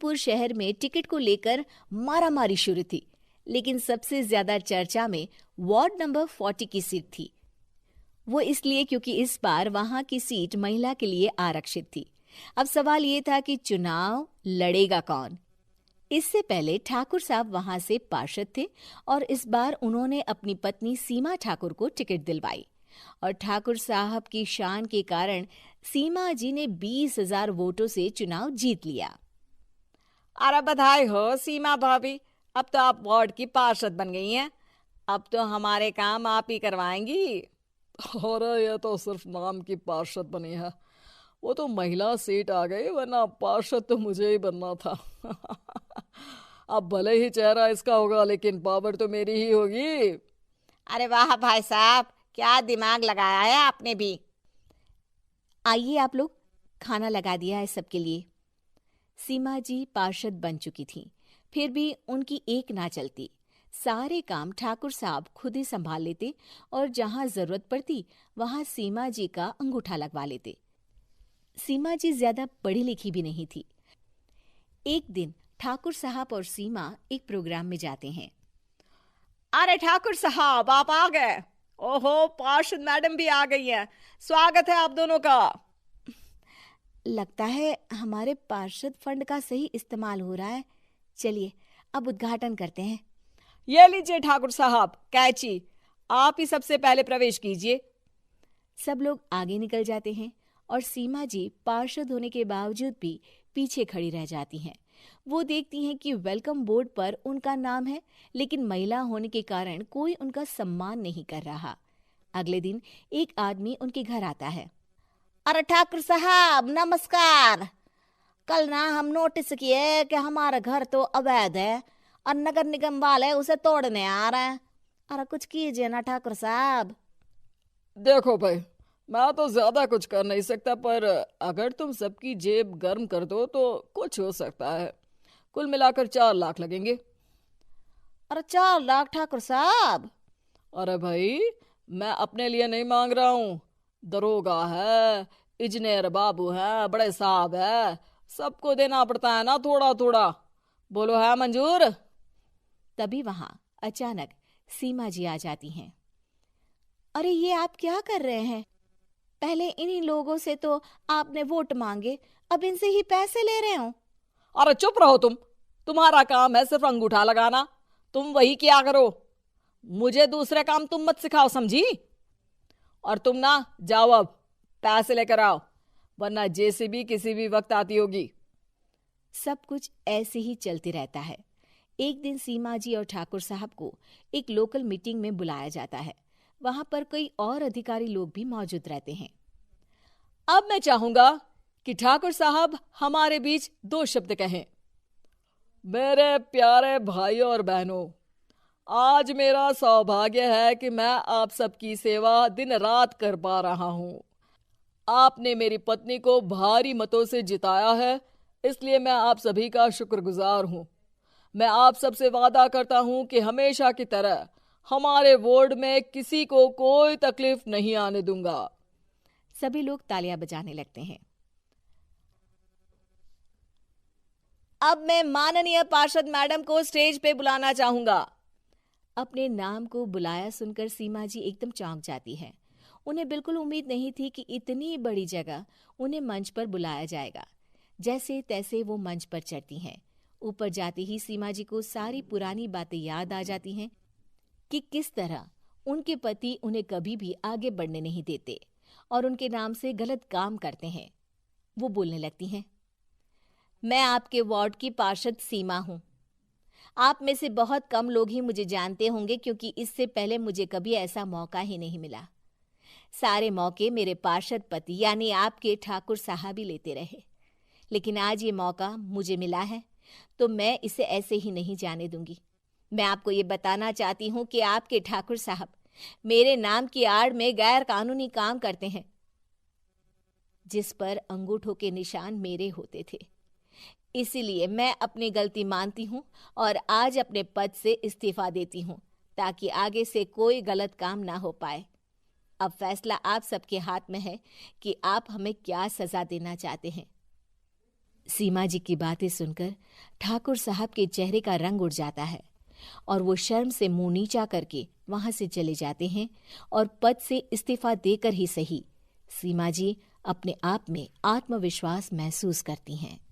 पुर शहर में टिकट को लेकर मारामारी शुरू थी, लेकिन सबसे ज्यादा चर्चा में वार्ड नंबर 40 की सीट थी। वो इसलिए क्योंकि इस बार वहां की सीट महिला के लिए आरक्षित थी। अब सवाल ये था कि चुनाव लड़ेगा कौन। इससे पहले ठाकुर साहब वहां से पार्षद थे और इस बार उन्होंने अपनी पत्नी सीमा ठाकुर को टिकट दिलवाई और ठाकुर साहब की शान के कारण सीमा जी ने 20,000 वोटों से चुनाव जीत लिया। अरे बधाई हो सीमा भाभी, अब तो आप वार्ड की पार्षद बन गई हैं। अब तो हमारे काम आप ही करवाएंगी। अरे ये तो सिर्फ नाम की पार्षद बनी है, वो तो महिला सीट आ गई, वरना पार्षद तो मुझे ही बनना था। अब भले ही चेहरा इसका होगा लेकिन पावर तो मेरी ही होगी। अरे वाह भाई साहब, क्या दिमाग लगाया है आपने भी। आइए आप लोग, खाना लगा दिया है सबके लिए। सीमा जी पार्षद बन चुकी थीं, फिर भी उनकी एक ना चलती। सारे काम ठाकुर साहब खुद ही संभाल लेते और जहां जरूरत पड़ती वहां सीमा जी का अंगूठा लगवा लेते। सीमा जी ज्यादा पढ़ी लिखी भी नहीं थी। एक दिन ठाकुर साहब और सीमा एक प्रोग्राम में जाते हैं। अरे ठाकुर साहब, आप आ गए। ओहो, पार्षद मैडम भी आ गई हैं। स्वागत है आप दोनों का। लगता है हमारे पार्षद फंड का सही इस्तेमाल हो रहा है। चलिए अब उद्घाटन करते हैं। ये लीजिए ठाकुर साहब कैची, आप ही सबसे पहले प्रवेश कीजिए। सब लोग आगे निकल जाते हैं और सीमा जी पार्षद होने के बावजूद भी पीछे खड़ी रह जाती हैं। वो देखती हैं कि वेलकम बोर्ड पर उनका नाम है, लेकिन महिला होने के कारण कोई उनका सम्मान नहीं कर रहा। अगले दिन एक आदमी उनके घर आता है। अरे ठाकुर साहब नमस्कार। कल ना हम नोटिस किए कि हमारा घर तो अवैध है और नगर निगम वाले उसे तोड़ने आ रहे हैं। अरे कुछ कीजिए ना ठाकुर साहब। देखो भाई, मैं तो ज्यादा कुछ कर नहीं सकता, पर अगर तुम सबकी जेब गर्म कर दो तो कुछ हो सकता है। कुल मिलाकर 4 लाख लगेंगे। अरे 4 लाख ठाकुर साहब? अरे भाई, मैं अपने लिए नहीं मांग रहा हूँ। दरोगा है, इंजीनियर बाबू है, बड़े साहब है, सबको देना पड़ता है ना थोड़ा थोड़ा। बोलो है मंजूर? तभी वहां अचानक सीमा जी आ जाती हैं। अरे ये आप क्या कर रहे हैं? पहले इन्हीं लोगों से तो आपने वोट मांगे, अब इनसे ही पैसे ले रहे हो। अरे चुप रहो तुम, तुम्हारा काम है सिर्फ अंगूठा लगाना, तुम वही किया करो। मुझे दूसरे काम तुम मत सिखाओ, समझी? और तुम ना जाओ, अब पैसे लेकर आओ, वरना जेसीबी किसी भी वक्त आती होगी। सब कुछ ऐसे ही चलते रहता है। एक दिन सीमा जी और ठाकुर साहब को एक लोकल मीटिंग में बुलाया जाता है। वहां पर कई और अधिकारी लोग भी मौजूद रहते हैं। अब मैं चाहूंगा कि ठाकुर साहब हमारे बीच 2 शब्द कहें। मेरे प्यारे भाइयों और बहनों, आज मेरा सौभाग्य है कि मैं आप सबकी सेवा दिन रात कर पा रहा हूँ। आपने मेरी पत्नी को भारी मतों से जिताया है, इसलिए मैं आप सभी का शुक्रगुजार हूँ। मैं आप सबसे वादा करता हूँ कि हमेशा की तरह हमारे वार्ड में किसी को कोई तकलीफ नहीं आने दूंगा। सभी लोग तालियां बजाने लगते हैं। अब मैं माननीय पार्षद मैडम को स्टेज पे बुलाना चाहूंगा। अपने नाम को बुलाया सुनकर सीमा जी एकदम चौंक जाती है। उन्हें बिल्कुल उम्मीद नहीं थी कि इतनी बड़ी जगह उन्हें मंच पर बुलाया जाएगा। जैसे तैसे वो मंच पर चढ़ती हैं। ऊपर जाते ही सीमा जी को सारी पुरानी बातें याद आ जाती हैं कि किस तरह उनके पति उन्हें कभी भी आगे बढ़ने नहीं देते और उनके नाम से गलत काम करते हैं। वो बोलने लगती हैं। मैं आपके वार्ड की पार्षद सीमा हूँ। आप में से बहुत कम लोग ही मुझे जानते होंगे, क्योंकि इससे पहले मुझे कभी ऐसा मौका ही नहीं मिला। सारे मौके मेरे पार्षद पति यानी आपके ठाकुर साहब ही लेते रहे, लेकिन आज ये मौका मुझे मिला है तो मैं इसे ऐसे ही नहीं जाने दूंगी। मैं आपको ये बताना चाहती हूँ कि आपके ठाकुर साहब मेरे नाम की आड़ में गैर कानूनी काम करते हैं, जिस पर अंगूठों के निशान मेरे होते थे। इसीलिए मैं अपनी गलती मानती हूँ और आज अपने पद से इस्तीफा देती हूँ, ताकि आगे से कोई गलत काम ना हो पाए। अब फैसला आप सबके हाथ में है कि आप हमें क्या सजा देना चाहते हैं। सीमा जी की बातें सुनकर ठाकुर साहब के चेहरे का रंग उड़ जाता है और वो शर्म से मुंह नीचा करके वहां से चले जाते हैं और पद से इस्तीफा देकर ही सही सीमा जी अपने आप में आत्मविश्वास महसूस करती हैं।